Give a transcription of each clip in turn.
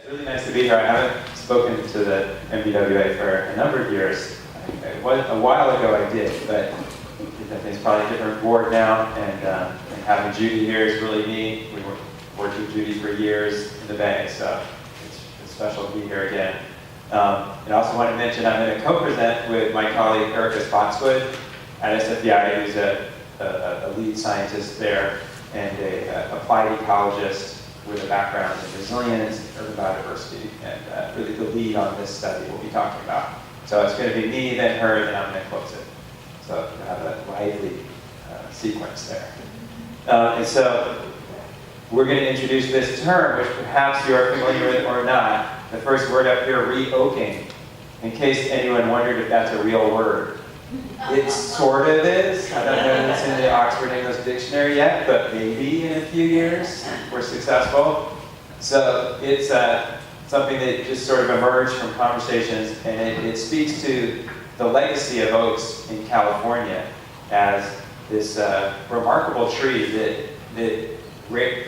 really nice to be here. I haven't spoken to the MBWA for a number of years. A while ago I did, but I think it's probably a different board now, and having Judy here is really neat. We worked with Judy for years in the Bay, so it's special to be here again. And I also want to mention I'm going to co-present with my colleague Erica Spotswood at SFEI, who's a lead scientist there and a applied ecologist with a background in resilience and urban biodiversity, and really the lead on this study we'll be talking about. So it's going to be me, then her, then I'm going to close it. So you have a lively sequence there. And so we're going to introduce this term, which perhaps you are familiar with or not. The first word up here, re-oaking. In case anyone wondered if that's a real word. It sort of is. I don't know if it's in the Oxford English Dictionary yet, but maybe in a few years we're successful. So it's something that just sort of emerged from conversations, and it speaks to the legacy of oaks in California as this remarkable tree that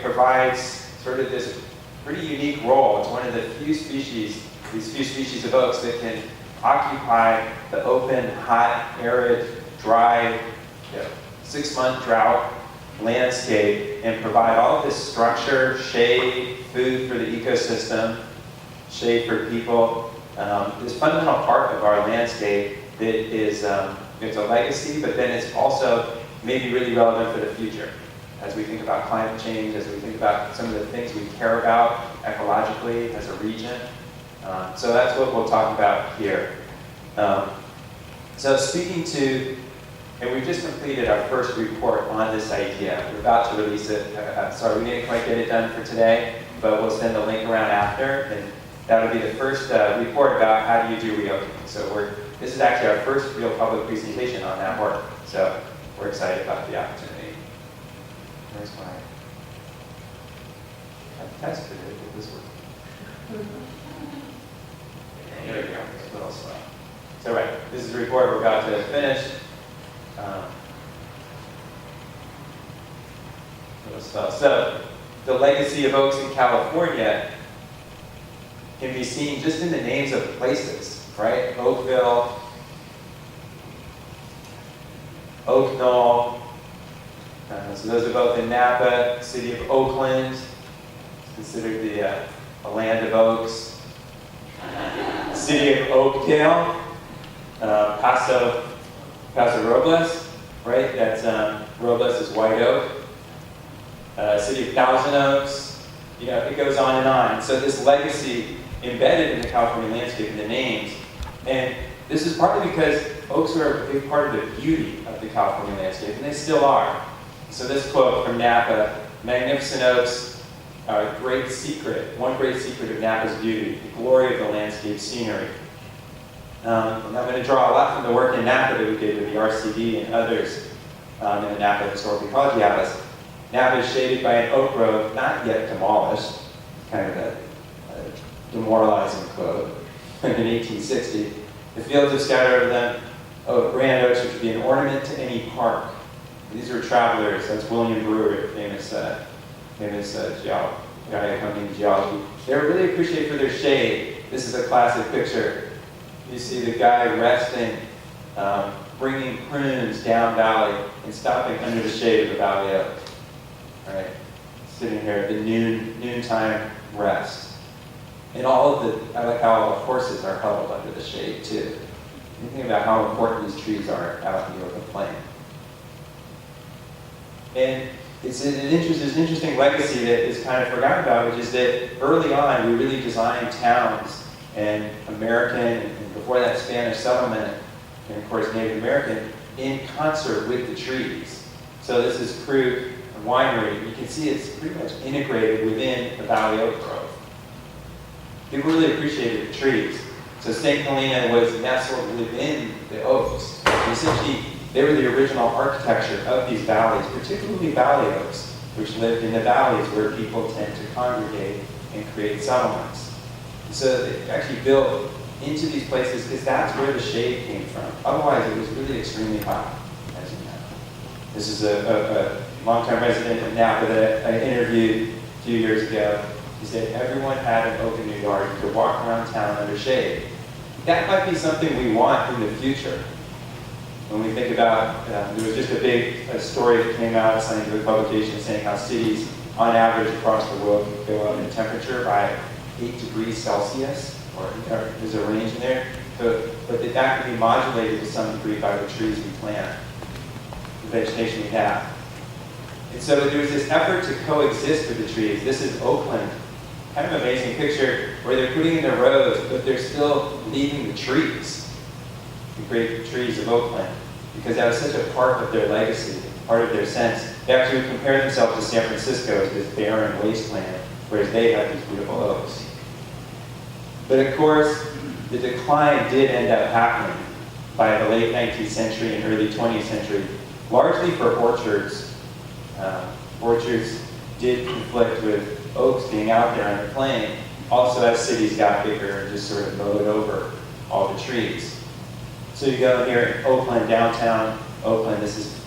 provides sort of this pretty unique role. It's one of the few species, these few species of oaks that can occupy the open, hot, arid, dry, 6-month drought landscape and provide all of this structure, shade, food for the ecosystem, shade for people. This fundamental part of our landscape that is it's a legacy, but then it's also maybe really relevant for the future as we think about climate change, as we think about some of the things we care about ecologically as a region. So that's what we'll talk about here. So speaking to, and we just completed our first report on this idea. We're about to release it. I'm sorry, we didn't quite get it done for today, but we'll send the link around after, and that'll be the first report about how do you do re-oaking. So this is actually our first real public presentation on that work. So we're excited about the opportunity. Where's my, I've tested it, will this work? There we go, it's a little slow. So right, this is a report we're about to finish. So the legacy of oaks in California can be seen just in the names of places, right? Oakville, Oak Knoll. So those are both in Napa. City of Oakland, considered the land of oaks. City of Oakdale, Paso Robles, right? That's Robles is white oak. City of Thousand Oaks, it goes on and on. So this legacy embedded in the California landscape in the names, and this is partly because oaks are a big part of the beauty of the California landscape, and they still are. So this quote from Napa: "Magnificent oaks are a great secret, one great secret of Napa's beauty, the glory of the landscape scenery." And I'm going to draw a lot from the work in Napa that we did with the RCD and others in the Napa Historical Ecology Atlas. Napa is shaded by an oak grove not yet demolished, kind of a demoralizing quote, in 1860. The fields have scattered over them grand oaks which would be an ornament to any park. And these were travelers. That's William Brewer, famous guy accompanying geology. They were really appreciated for their shade. This is a classic picture. You see the guy resting, bringing prunes down valley and stopping under the shade of the valley oak. Right, sitting here at the noontime rest. And I like how all the horses are huddled under the shade too. You think about how important these trees are out in the open plain. And there's an interesting legacy that is kind of forgotten about, which is that early on we really designed towns and American, and before that Spanish settlement, and of course Native American, in concert with the trees. So this is Krug Winery. You can see it's pretty much integrated within the Valley Oak Grove. People really appreciated the trees. So St. Helena was nestled within the oaks. And essentially, they were the original architecture of these valleys, particularly valley oaks, which lived in the valleys where people tend to congregate and create settlements. And so they actually built into these places because that's where the shade came from. Otherwise, it was really extremely hot, as you know. This is a long-time resident of Napa that I interviewed a few years ago. is that everyone had an oak in their yard. You could walk around town under shade. That might be something we want in the future. When we think about, there was just a big story that came out, a scientific publication saying how cities, on average across the world, go up in temperature by 8 degrees Celsius, or there's a range in there. But that can be modulated to some degree by the trees we plant, the vegetation we have. And so there's this effort to coexist with the trees. This is Oakland. Kind of amazing picture where they're putting in the roads, but they're still leaving the trees, the great trees of Oakland, because that was such a part of their legacy, part of their sense. They actually would compare themselves to San Francisco as this barren wasteland, whereas they have these beautiful oaks. But of course, the decline did end up happening by the late 19th century and early 20th century, largely for orchards. Orchards did conflict with oaks being out there on the plain, also as cities got bigger and just sort of mowed over all the trees. So you go here in Oakland, downtown Oakland, this is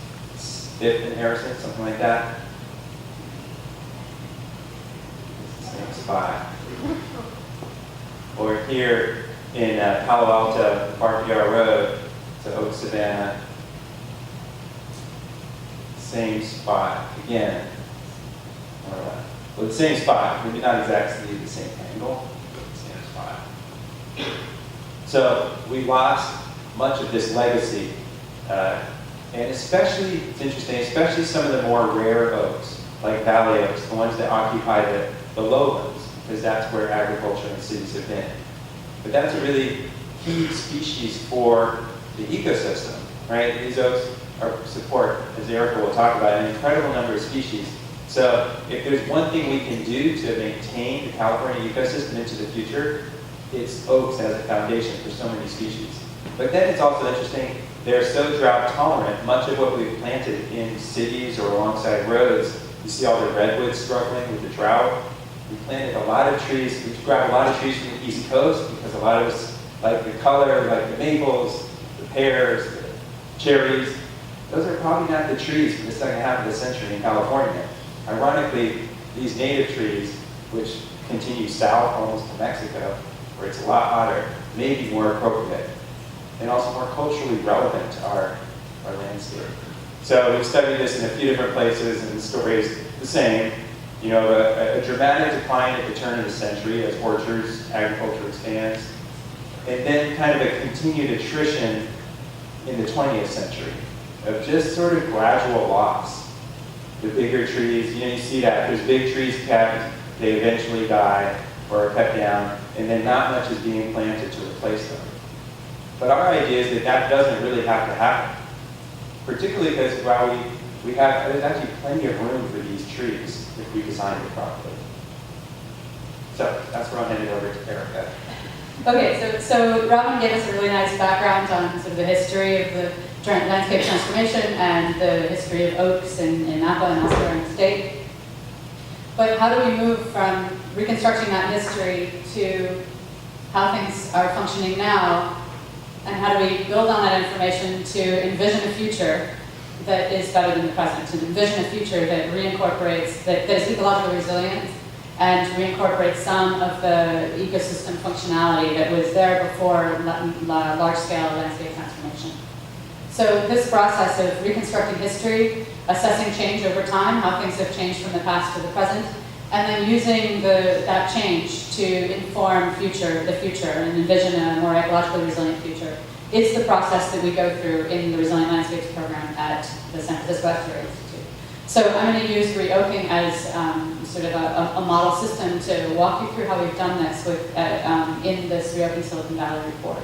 5th and Harrison, something like that. It's the same spot. Or here in Palo Alto, Park Yard Road, to Oak Savannah. Same spot, again. Well, the same spot, maybe not exactly the same angle, but the same spot. So we lost much of this legacy, and especially, it's interesting, especially some of the more rare oaks, like valley oaks, the ones that occupy the lowlands, because that's where agriculture and cities have been. But that's a really key species for the ecosystem, right? These oaks support, as Erica will talk about, an incredible number of species. So if there's one thing we can do to maintain the California ecosystem into the future, it's oaks as a foundation for so many species. But then it's also interesting, they're so drought tolerant. Much of what we've planted in cities or alongside roads, you see all the redwoods struggling with the drought. We planted a lot of trees, we grabbed a lot of trees from the East Coast because a lot of us like the color, like the maples, the pears, the cherries. Those are probably not the trees from the second half of the century in California. Ironically, these native trees, which continue south almost to Mexico, where it's a lot hotter, may be more appropriate and also more culturally relevant to our landscape. So we've studied this in a few different places, and the story is the same. You know, a dramatic decline at the turn of the century as orchards, agriculture expands, and then kind of a continued attrition in the 20th century of just sort of gradual loss. The bigger trees, you see that. There's big trees kept, they eventually die or are cut down, and then not much is being planted to replace them. But our idea is that doesn't really have to happen, particularly because while there's actually plenty of room for these trees if we design it properly. So that's where I'll hand it over to Erica. Okay, so Robin gave us a really nice background on sort of the history of the landscape transformation and the history of oaks in Napa and elsewhere in the state. But how do we move from reconstructing that history to how things are functioning now, and how do we build on that information to envision a future that is better than the present, to envision a future that reincorporates, that is ecologically resilient and reincorporates some of the ecosystem functionality that was there before large-scale landscape transformation. So this process of reconstructing history, assessing change over time, how things have changed from the past to the present, and then using that change to inform the future, and envision a more ecologically resilient future, is the process that we go through in the Resilient Landscapes program at the San Francisco Estuary Institute. So I'm going to use re-oaking as sort of a model system to walk you through how we've done this in this Re-oaking Silicon Valley report.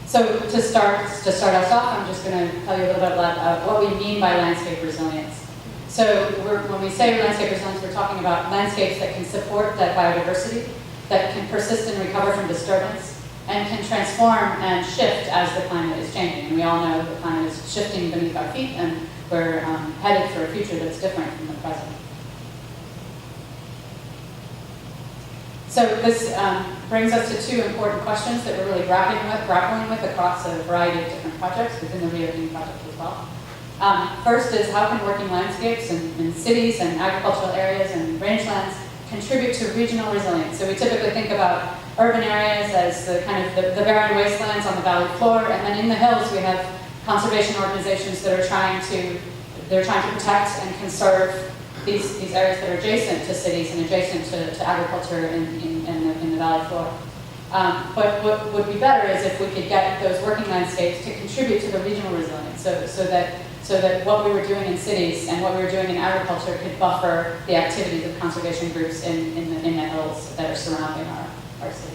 So to start us off, I'm just going to tell you a little bit about what we mean by landscape resilience. So when we say landscape resilience, we're talking about landscapes that can support that biodiversity, that can persist and recover from disturbance, and can transform and shift as the climate is changing. And we all know the climate is shifting beneath our feet, and we're headed for a future that's different from the present. So this brings us to two important questions that we're really grappling with across a variety of different projects within the Re-oaking project as well. First is how can working landscapes in cities and agricultural areas and rangelands contribute to regional resilience. So we typically think about urban areas as the kind of the barren wastelands on the valley floor, and then in the hills we have conservation organizations that are trying to protect and conserve these areas that are adjacent to cities and adjacent to agriculture in the valley floor. But what would be better is if we could get those working landscapes to contribute to the regional resilience, so that what we were doing in cities and what we were doing in agriculture could buffer the activities of conservation groups in the hills that are surrounding our cities.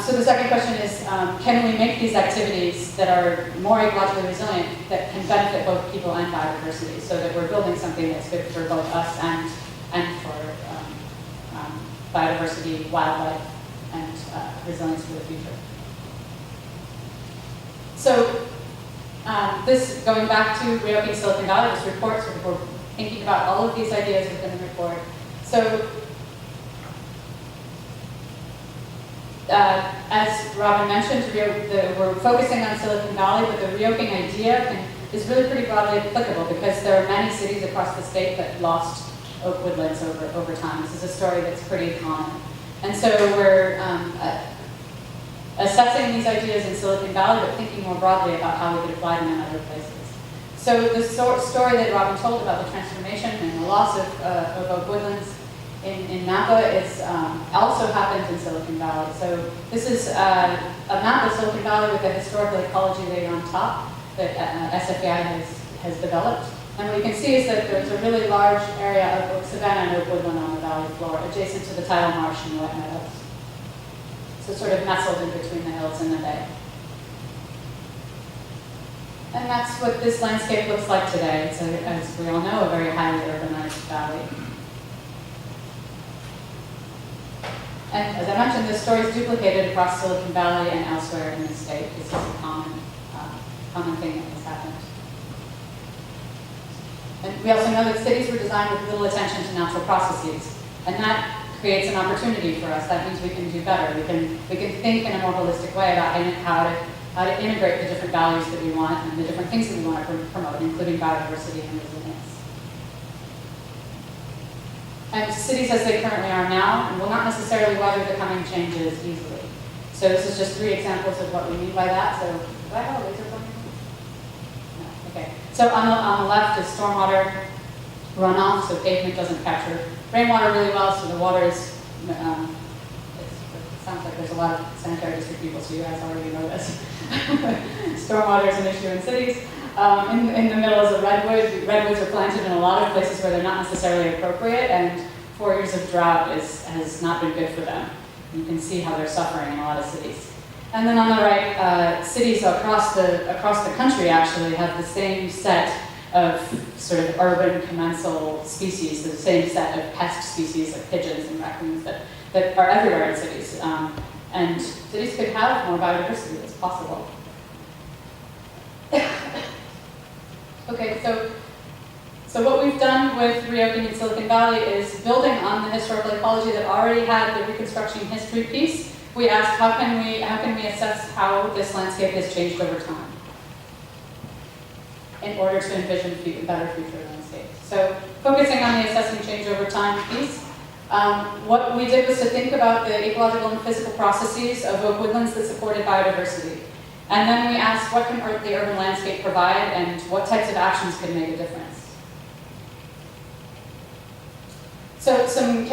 So the second question is, can we make these activities that are more ecologically resilient that can benefit both people and biodiversity, so that we're building something that's good for both us and for biodiversity, wildlife, and resilience for the future. So this, going back to Ryoki Silicon Valley, this report, so we're thinking about all of these ideas within the report. So as Robin mentioned, we're focusing on Silicon Valley, but the Ryoking idea is really pretty broadly applicable because there are many cities across the state that lost oak woodlands over time. This is a story that's pretty common. And so we're assessing these ideas in Silicon Valley, but thinking more broadly about how we could apply them in other places. So the story that Robin told about the transformation and the loss of oak woodlands in Napa is also happens in Silicon Valley. So this is a map of Silicon Valley with the historical ecology layer on top that SFEI has developed. And what you can see is that there's a really large area of oak savanna and oak woodland on the valley floor, adjacent to the tidal marsh and the wet meadows. So sort of nestled in between the hills and the bay. And that's what this landscape looks like today. It's, as we all know, a very highly urbanized valley. And as I mentioned, this story is duplicated across Silicon Valley and elsewhere in the state. This is a common thing that has happened. And we also know that cities were designed with little attention to natural processes, and that creates an opportunity for us. That means we can do better. We can think in a more holistic way about how to integrate the different values that we want and the different things that we want to promote, including biodiversity and resilience. And cities as they currently are now will not necessarily weather the coming changes easily. So this is just 3 examples of what we mean by that. So do I have a laser pointer? No. Okay. So on the left is stormwater runoff, so pavement doesn't capture rainwater really well, so the water is, it sounds like there's a lot of sanitary district people, so you guys already know this. Stormwater is an issue in cities. In the middle is a redwood. Redwoods are planted in a lot of places where they're not necessarily appropriate, and 4 years of drought has not been good for them. You can see how they're suffering in a lot of cities. And then on the right, cities across the country actually have the same set of sort of urban commensal species, the same set of pest species like pigeons and raccoons that are everywhere in cities. And cities could have more biodiversity. It's possible. Okay, so what we've done with Ryoking in Silicon Valley is building on the historical ecology that already had the reconstruction history piece. We asked how can we assess how this landscape has changed over time in order to envision better future landscapes. So focusing on the assessing change over time piece, what we did was to think about the ecological and physical processes of oak woodlands that supported biodiversity. And then we asked what can the urban landscape provide and what types of actions could make a difference. So some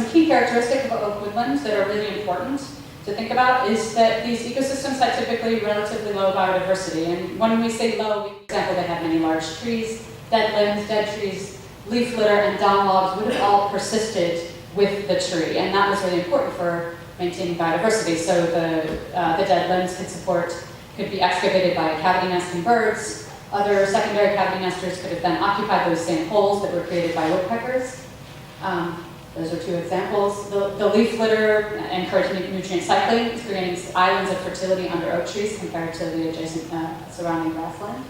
key characteristics of oak woodlands that are really important to think about is that these ecosystems had typically relatively low biodiversity. And when we say low, for example, they had many large trees, dead limbs, dead trees, leaf litter, and down logs would have all persisted with the tree. And that was really important for maintaining biodiversity. So the dead limbs could be excavated by cavity nesting birds. Other secondary cavity nesters could have then occupied those same holes that were created by woodpeckers. Those are 2 examples. The leaf litter encouraged nutrient cycling, creating islands of fertility under oak trees compared to the adjacent surrounding grassland.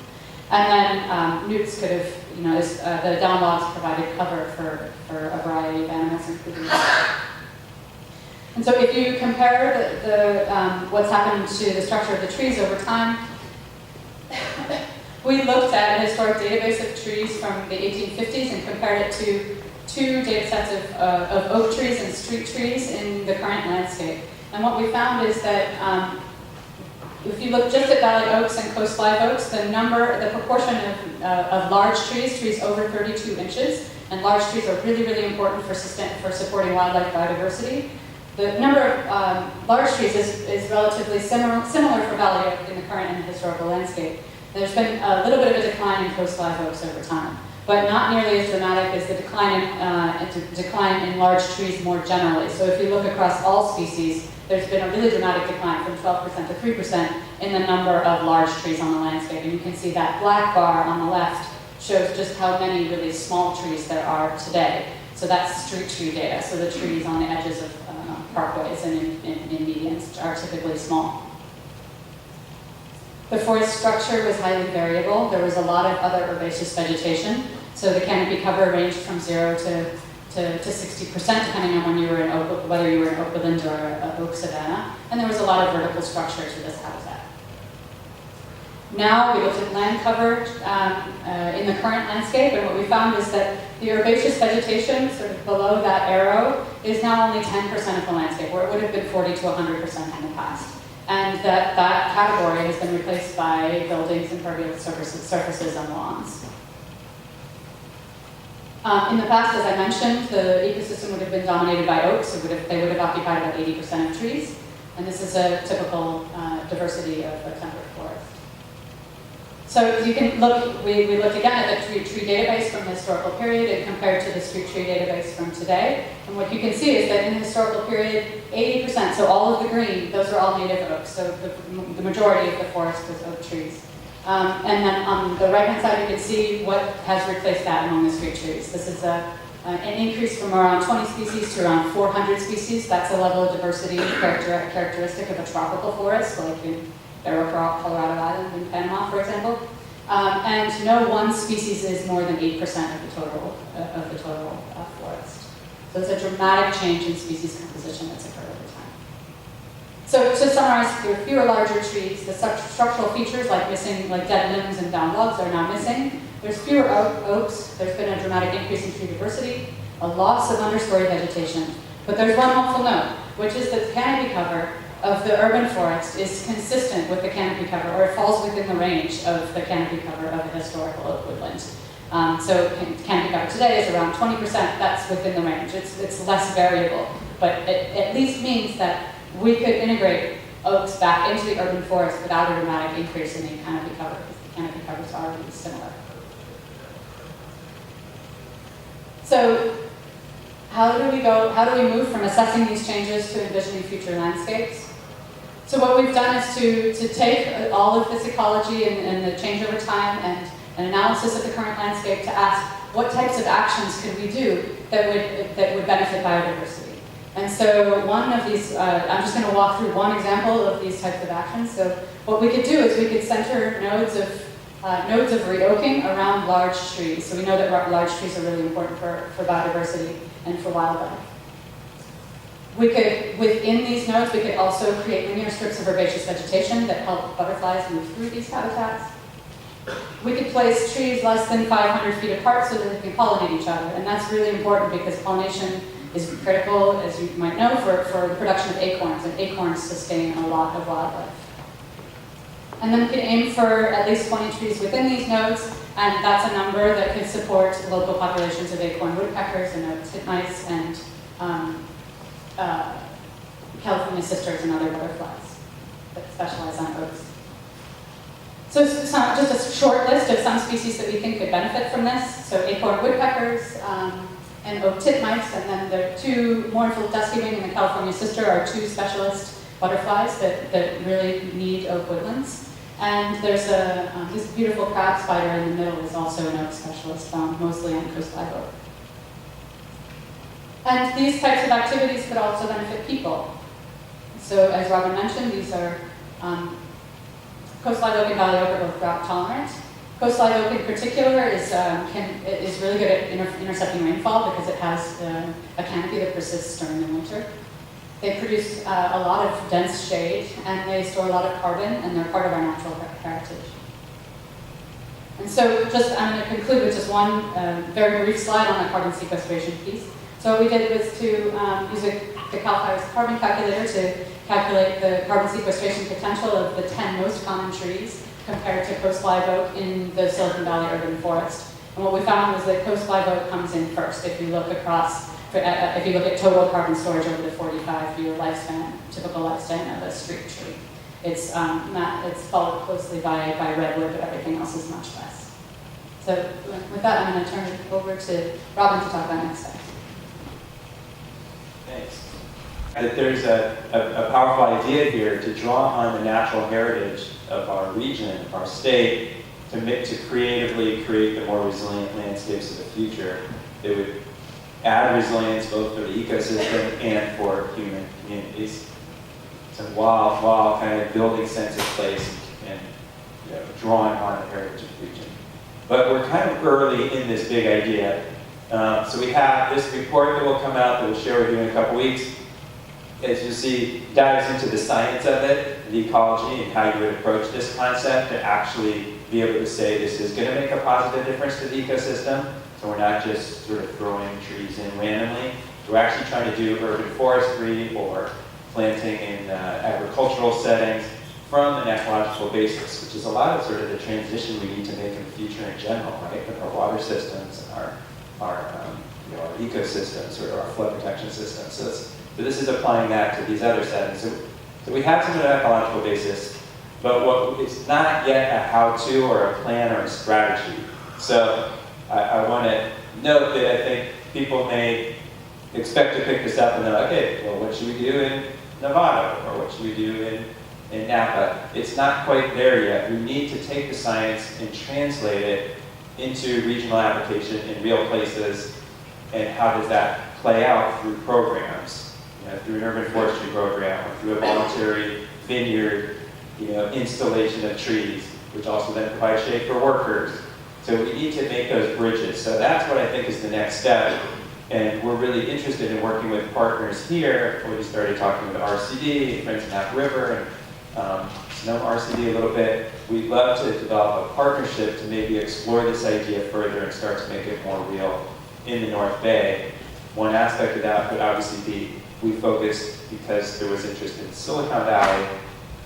And then newts could have, the down logs provided cover for a variety of animals, including And so if you compare what's happened to the structure of the trees over time, We looked at a historic database of trees from the 1850s and compared it to 2 data sets of oak trees and street trees in the current landscape. And what we found is that if you look just at valley oaks and coast live oaks, the proportion of large trees, trees over 32 inches, and large trees are really, really important for supporting wildlife biodiversity. The number of large trees is relatively similar for valley oak in the current and historical landscape. There's been a little bit of a decline in coast live oaks over time, but not nearly as dramatic as the decline in large trees more generally. So if you look across all species, there's been a really dramatic decline from 12% to 3% in the number of large trees on the landscape. And you can see that black bar on the left shows just how many really small trees there are today. So that's street tree data. So the trees on the edges of parkways and in medians are typically small. The forest structure was highly variable. There was a lot of other herbaceous vegetation. So the canopy cover ranged from 0 to 60%, depending on whether you were in oak woodland or an oak savanna. And there was a lot of vertical structure to this habitat. Now we looked at land cover in the current landscape, and what we found is that the herbaceous vegetation, sort of below that arrow, is now only 10% of the landscape, where it would have been 40 to 100% in the past. And that category has been replaced by buildings, impervious surfaces, and lawns. In the past, as I mentioned, the ecosystem would have been dominated by oaks. They would have occupied about 80% of trees. And this is a typical diversity of a temperate forest. So you can look, we looked again at the tree database from the historical period and compared to the street tree database from today. And what you can see is that in the historical period, 80%, so all of the green, those are all native oaks. So the majority of the forest was oak trees. And then on the right-hand side, you can see what has replaced that among the street trees. This is an increase from around 20 species to around 400 species. That's a level of diversity characteristic of a tropical forest, like in Colorado Island in Panama, for example. And no one species is more than 8% of the total forest. So it's a dramatic change in species composition that's occurred over time. So to summarize, there are fewer larger trees. The structural features like dead limbs and downed logs are now missing. There's fewer oaks. There's been a dramatic increase in tree diversity, a loss of understory vegetation. But there's one helpful note, which is that the canopy cover of the urban forest is consistent with the canopy cover, or it falls within the range of the canopy cover of a historical oak woodland. So canopy cover today is around 20%. That's within the range. It's less variable, but it at least means that we could integrate oaks back into the urban forest without a dramatic increase in the canopy cover, because the canopy covers are already similar. So how do we move from assessing these changes to envisioning future landscapes? So what we've done is to take all of this ecology and the change over time and an analysis of the current landscape to ask what types of actions could we do that would benefit biodiversity. And so one of these, I'm just going to walk through one example of these types of actions. So what we could do is we could center nodes of re-oaking around large trees. So we know that large trees are really important for biodiversity and for wildlife. We could, within these nodes, we could also create linear strips of herbaceous vegetation that help butterflies move through these habitats. We could place trees less than 500 feet apart so that they can pollinate each other. And that's really important because pollination is critical, as you might know, for the production of acorns. And acorns sustain a lot of wildlife. And then we could aim for at least 20 trees within these nodes. And that's a number that could support local populations of acorn woodpeckers and oak titmice and California sisters and other butterflies that specialize on oaks. So just a short list of some species that we think could benefit from this. So acorn woodpeckers and oak titmice, and then the two mournful dusky wing and the California sister are two specialist butterflies that really need oak woodlands. And there's this beautiful crab spider in the middle is also an oak specialist found mostly on coast live oak. And these types of activities could also benefit people. So as Robin mentioned, these are coast live oak and valley oak are both drought tolerant. Coast live oak in particular is really good at intercepting rainfall because it has a canopy that persists during the winter. They produce a lot of dense shade and they store a lot of carbon and they're part of our natural heritage. And so I'm going to conclude with just one very brief slide on the carbon sequestration piece. So what we did was to use the CAL FIRE's carbon calculator to calculate the carbon sequestration potential of the 10 most common trees compared to coast live oak in the Silicon Valley urban forest. And what we found was that coast live oak comes in first if you look across, if you look at total carbon storage over the 45-year lifespan, typical lifespan of a street tree. It's followed closely by redwood, but everything else is much less. So with that, I'm going to turn it over to Robin to talk about next steps. Thanks. That there's a powerful idea here to draw on the natural heritage of our region, of our state, to creatively create the more resilient landscapes of the future. It would add resilience both for the ecosystem and for human communities. So while kind of building sense of place and drawing on the heritage of the region. But we're kind of early in this big idea. So we have this report that will come out that we'll share with you in a couple weeks. As you see, dives into the science of it, the ecology, and how you would approach this concept to actually be able to say this is going to make a positive difference to the ecosystem. So we're not just sort of throwing trees in randomly. We're actually trying to do urban forestry or planting in agricultural settings from an ecological basis, which is a lot of sort of the transition we need to make in the future in general, right? With our water systems and our ecosystems or our flood protection systems. So this is applying that to these other settings. So we have some of an ecological basis, but it's not yet a how-to or a plan or a strategy. So I want to note that I think people may expect to pick this up and they're like, okay, well, what should we do in Nevada? Or what should we do in Napa? It's not quite there yet. We need to take the science and translate it into regional application in real places. And how does that play out through programs? Through an urban forestry program, or through a voluntary vineyard, installation of trees, which also then provides shade for workers. So we need to make those bridges. So that's what I think is the next step. And we're really interested in working with partners here. We started talking with RCD, Friends of Napa River, and Sonoma RCD a little bit. We'd love to develop a partnership to maybe explore this idea further and start to make it more real in the North Bay. One aspect of that would obviously be we focused because there was interest in Silicon Valley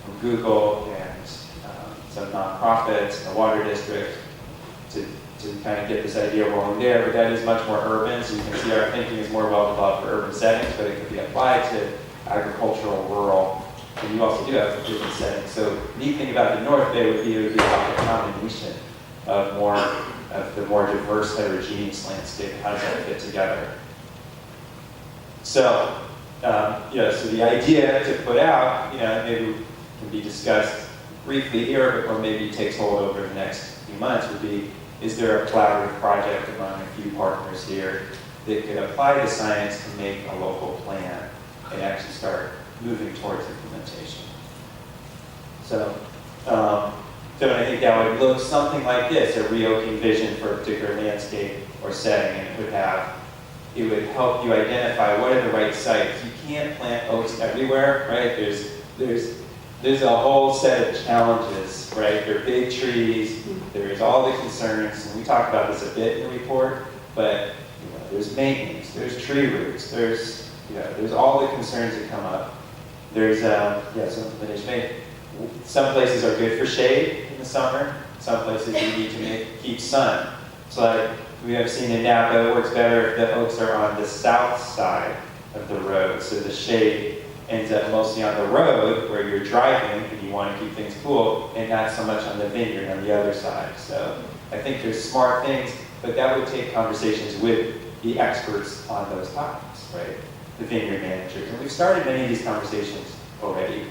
from Google and some nonprofits and the water district to kind of get this idea rolling there, but that is much more urban, so you can see our thinking is more well developed for urban settings, but it could be applied to agricultural, rural, and you also do have urban settings. So the neat thing about the North Bay would be like a combination of the more diverse, heterogeneous landscape. How does that fit together? So, so the idea to put out, maybe can be discussed briefly here, or maybe takes hold over the next few months, would be, is there a collaborative project among a few partners here that could apply the science to make a local plan and actually start moving towards implementation? So I think that would look something like this, a reopening vision for a particular landscape or setting, and it would help you identify what are the right sites. You can't plant oaks everywhere, right? There's a whole set of challenges, right? They're big trees, there's all the concerns, and we talked about this a bit in the report, but there's maintenance, there's tree roots, there's all the concerns that come up. There's, some places are good for shade in the summer, some places you need to keep sun. So like we have seen in Napa, it works better if the oaks are on the south side of the road, so the shade ends up mostly on the road where you're driving and you want to keep things cool, and not so much on the vineyard on the other side. So I think there's smart things, but that would take conversations with the experts on those topics, right? The vineyard managers. And we've started many of these conversations already.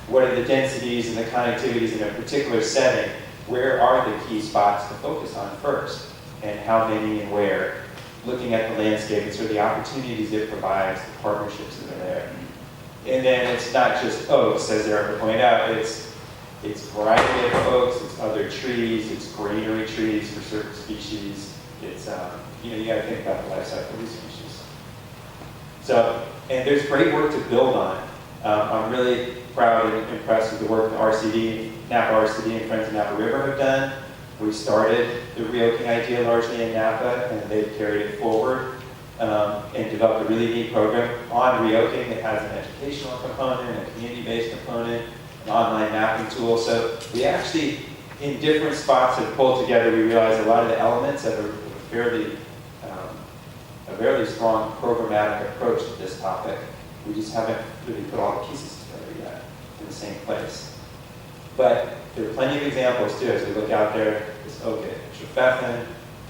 What are the densities and the connectivities in a particular setting? Where are the key spots to focus on first? And how many and where? Looking at the landscape and sort of the opportunities it provides, the partnerships that are there. And then it's not just oaks, as Erica pointed out, it's variety of oaks, it's other trees, it's greenery trees for certain species. It's, you gotta think about the life cycle of these species. So, and there's great work to build on. I'm really proud and impressed with the work that Napa RCD and Friends of Napa River have done. We started the reoaking idea largely in Napa, and they've carried it forward and developed a really neat program on reoaking that has an educational component, a community-based component, an online mapping tool. So we actually, in different spots, have pulled together. We realized a lot of the elements of a fairly strong programmatic approach to this topic. We just haven't really put all the pieces together yet in the same place. But there are plenty of examples too as we look out there. This oak at Trefethen,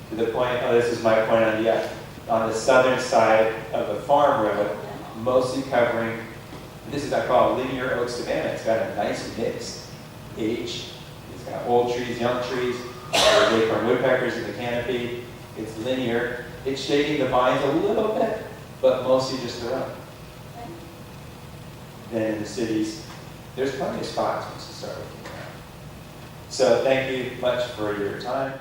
to the point, this is my point on the southern side of the farm road, mostly covering, this is I call a linear oak savanna. It's got a nice mix, age, it's got old trees, young trees, there are acorn woodpeckers in the canopy. It's linear. It's shading the vines a little bit, but mostly just the road. Then in the cities, there's plenty of spots once you start looking around. So thank you much for your time.